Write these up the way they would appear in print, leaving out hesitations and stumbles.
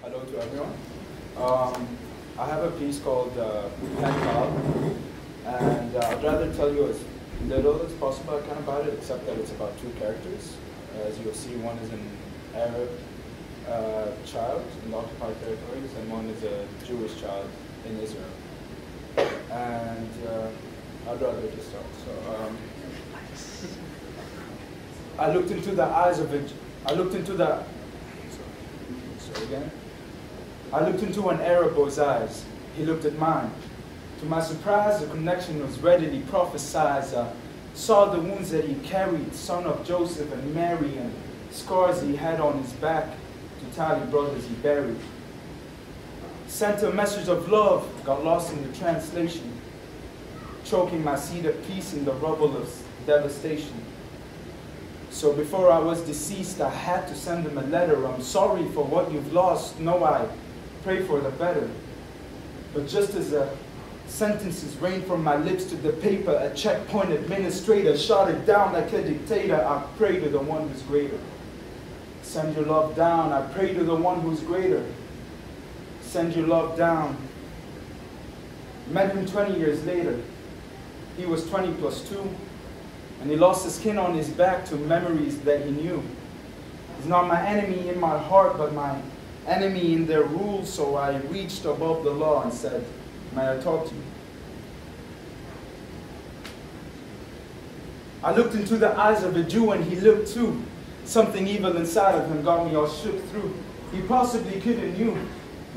Hello to everyone. I have a piece called Penpal, and I'd rather tell you as little as possible about it, except that it's about two characters. As you'll see, one is an Arab child in the occupied territories, and one is a Jewish child in Israel. And I'd rather just start. So I looked into the eyes of it. I looked into an Arab boy's eyes. He looked at mine. To my surprise, the connection was readily prophesied. Saw the wounds that he carried, son of Joseph and Mary, and scars he had on his back to tally brothers he buried. Sent a message of love, got lost in the translation, choking my seed of peace in the rubble of devastation. So before I was deceased, I had to send him a letter. I'm sorry for what you've lost. No, I pray for the better. But just as the sentences rained from my lips to the paper, a checkpoint administrator shot it down like a dictator. I pray to the one who's greater. Send your love down. I pray to the one who's greater. Send your love down. Met him 20 years later. He was 20 plus 2. And he lost the skin on his back to memories that he knew. He's not my enemy in my heart, but my enemy in their rules. So I reached above the law and said, may I talk to you? I looked into the eyes of a Jew and he looked too. Something evil inside of him got me all shook through. He possibly could have knew.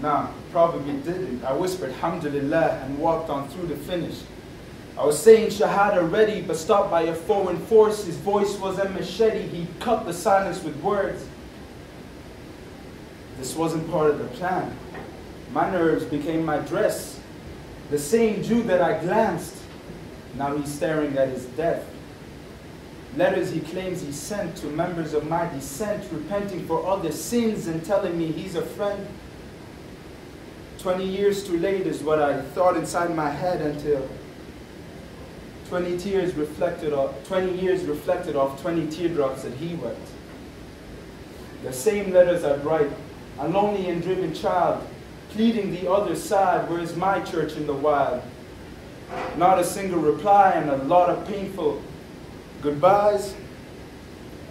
Nah, probably didn't. I whispered, Alhamdulillah, and walked on through the finish. I was saying Shahada ready, but stopped by a foreign force. His voice was a machete. He cut the silence with words. This wasn't part of the plan. My nerves became my dress. The same Jew that I glanced, now he's staring at his death. Letters he claims he sent to members of my descent, repenting for other sins and telling me he's a friend. 20 years too late is what I thought inside my head until 20 years reflected off 20 teardrops that he wept. The same letters I'd write, a lonely and driven child, pleading the other side, where's my church in the wild? Not a single reply and a lot of painful goodbyes.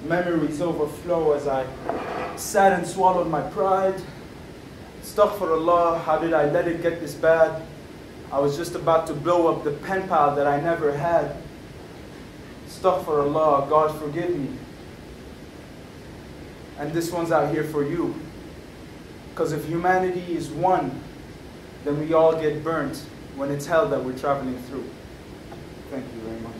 Memories overflow as I sat and swallowed my pride. Astaghfirullah, how did I let it get this bad? I was just about to blow up the Penpal that I never had. Astaghfirullah, God forgive me. And this one's out here for you. Because if humanity is one, then we all get burnt when it's hell that we're traveling through. Thank you very much.